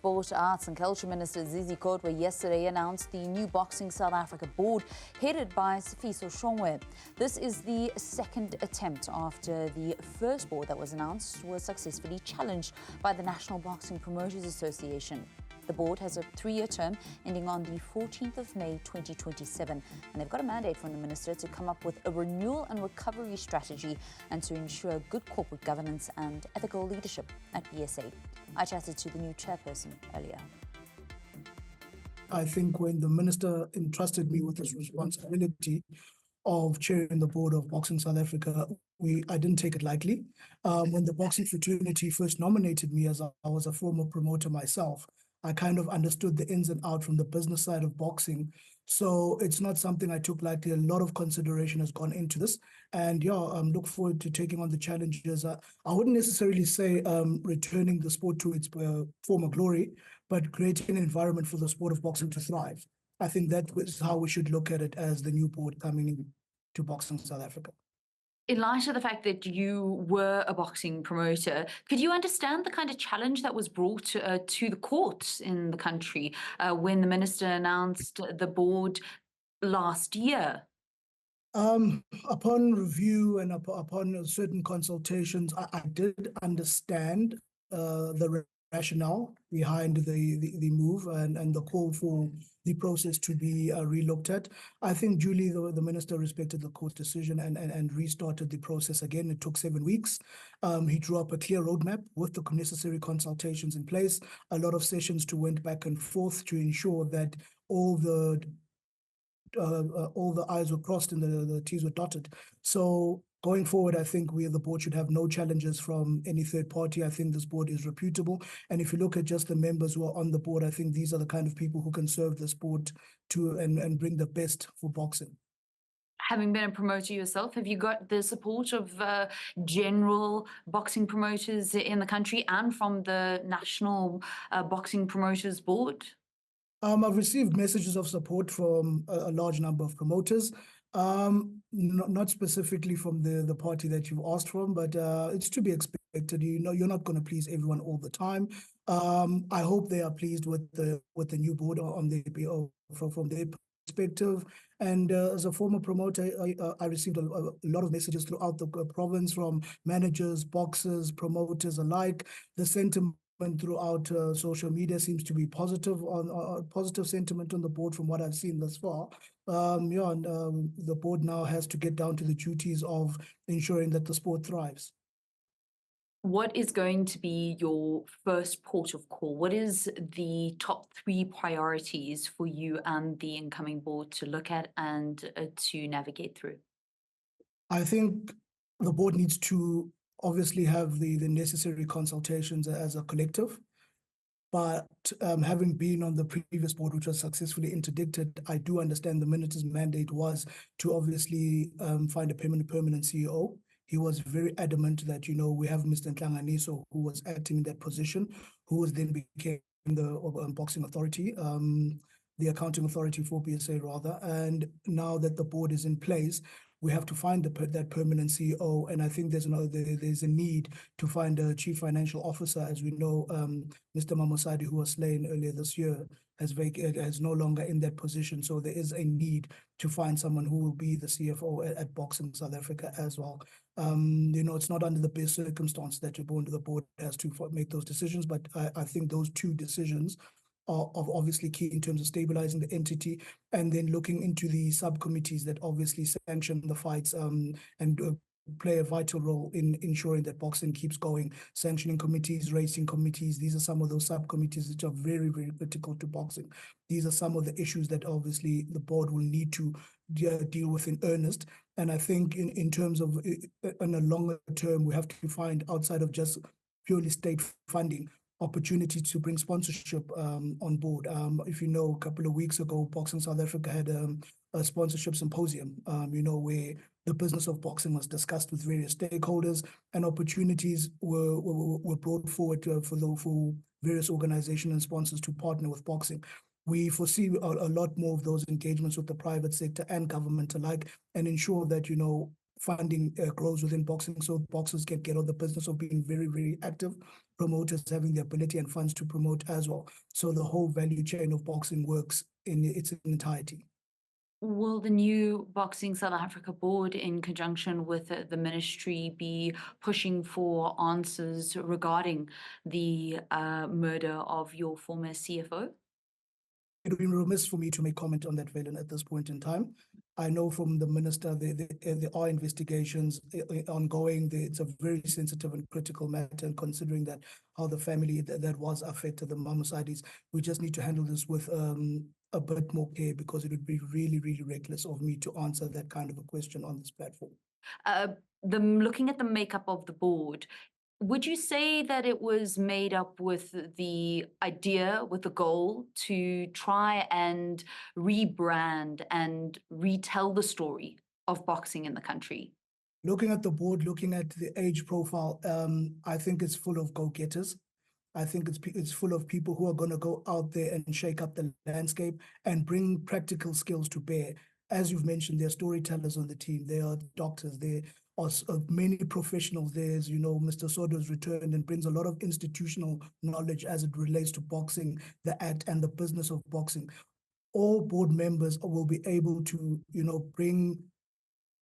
Sport, Arts and Culture Minister Zizi Kodwa yesterday announced the new Boxing South Africa board headed by Sfiso Shongwe. This is the second attempt after the first board that was announced was successfully challenged by the National Boxing Promoters Association. The board has a 3-year term ending on the 14th of May 2027, and they've got a mandate from the minister to come up with a renewal and recovery strategy and to ensure good corporate governance and ethical leadership at BSA. I chatted to the new chairperson earlier. I think when the minister entrusted me with this responsibility of chairing the board of Boxing South Africa, I didn't take it lightly. When the boxing fraternity first nominated me, as I was a former promoter myself, I kind of understood the ins and outs from the business side of boxing. So it's not something I took lightly. A lot of consideration has gone into this. And look forward to taking on the challenges. I wouldn't necessarily say returning the sport to its former glory, but creating an environment for the sport of boxing to thrive. I think that is how we should look at it as the new board coming in to Boxing South Africa. In light of the fact that you were a boxing promoter, could you understand the kind of challenge that was brought to the courts in the country when the minister announced the board last year? Upon review and upon certain consultations, I did understand the rationale behind the move and the call for the process to be relooked at. I think duly the minister respected the court's decision and restarted the process again. It took 7 weeks. He drew up a clear roadmap with the necessary consultations in place, a lot of sessions to went back and forth to ensure that all the I's were crossed and the T's were dotted. So going forward, I think the board should have no challenges from any third party. I think this board is reputable. And if you look at just the members who are on the board, I think these are the kind of people who can serve the sport and bring the best for boxing. Having been a promoter yourself, have you got the support of general boxing promoters in the country and from the National Boxing Promoters Board? I've received messages of support from a large number of promoters, not specifically from the party that you've asked from, but it's to be expected. You're not going to please everyone all the time. I hope they are pleased with the new board on the from their perspective. And as a former promoter, I received a lot of messages throughout the province from managers, boxers, promoters alike. The sentiment throughout social media seems to be positive sentiment on the board from what I've seen thus far. The board now has to get down to the duties of ensuring that the sport thrives. What is going to be your first port of call? What is the top 3 priorities for you and the incoming board to look at and to navigate through? I think the board needs to obviously have the necessary consultations as a collective. But having been on the previous board, which was successfully interdicted, I do understand the minister's mandate was to obviously find a permanent CEO. He was very adamant that, we have Mr. Nhlanganiso, who was acting in that position, who was then became the boxing authority, the accounting authority for BSA rather. And now that the board is in place, we have to find that permanent CEO, and I think there's a need to find a chief financial officer. As we know, Mr. Mamosadi, who was slain earlier this year, is no longer in that position. So there is a need to find someone who will be the CFO at Boxing South Africa as well. It's not under the best circumstance that you're born to the board as to make those decisions, but I think those 2 decisions are obviously key in terms of stabilizing the entity and then looking into the subcommittees that obviously sanction the fights and play a vital role in ensuring that boxing keeps going. Sanctioning committees, racing committees, these are some of those subcommittees which are very, very critical to boxing. These are some of the issues that obviously the board will need to deal with in earnest. And I think in terms of in a longer term, we have to find, outside of just purely state funding, opportunity to bring sponsorship on board. If you know, a couple of weeks ago, Boxing South Africa had a sponsorship symposium, where the business of boxing was discussed with various stakeholders, and opportunities were brought forward for various organizations and sponsors to partner with boxing. We foresee a lot more of those engagements with the private sector and government alike, and ensure that, funding grows within boxing, so boxers can get on the business of being very, very active, promoters having the ability and funds to promote as well. So the whole value chain of boxing works in its entirety. Will the new Boxing South Africa board, in conjunction with the ministry, be pushing for answers regarding the murder of your former CFO? It would be remiss for me to make comment on that, Valen, at this point in time. I know from the minister there are investigations ongoing. It's a very sensitive and critical matter, and considering that how the family that was affected, the Mamusadis, we just need to handle this with a bit more care, because it would be really, really reckless of me to answer that kind of a question on this platform. Looking at the makeup of the board, would you say that it was made up with the idea, with the goal to try and rebrand and retell the story of boxing in the country? Looking at the board, looking at the age profile, I think it's full of go-getters. I think it's full of people who are going to go out there and shake up the landscape and bring practical skills to bear. As you've mentioned, there are storytellers on the team. There are doctors. There are many professionals. There's, Mr. Sodo's returned and brings a lot of institutional knowledge as it relates to boxing, the act and the business of boxing. All board members will be able to, bring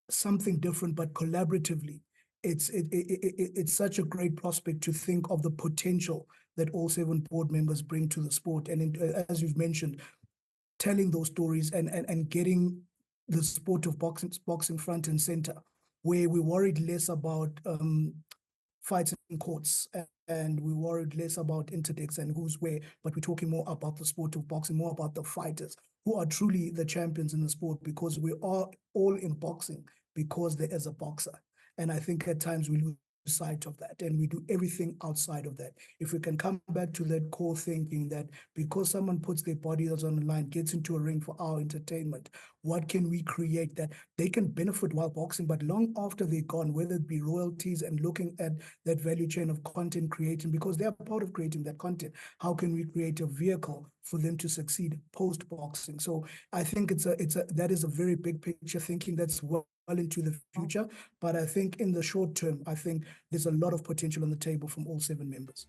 something different, but collaboratively. It's such a great prospect to think of the potential that all 7 board members bring to the sport. And as you've mentioned, telling those stories and getting the sport of boxing front and center, where we worried less about fights in courts and we worried less about interdicts and who's where, but we're talking more about the sport of boxing, more about the fighters who are truly the champions in the sport, because we are all in boxing because there is a boxer. And I think at times we lose sight of that, and we do everything outside of that. If we can come back to that core thinking that because someone puts their bodies on the line, gets into a ring for our entertainment, what can we create that they can benefit while boxing, but long after they're gone, whether it be royalties and looking at that value chain of content creating, because they're part of creating that content. How can we create a vehicle for them to succeed post boxing? So I think that is a very big picture thinking that's well into the future. But I think in the short term, I think there's a lot of potential on the table from all 7 members.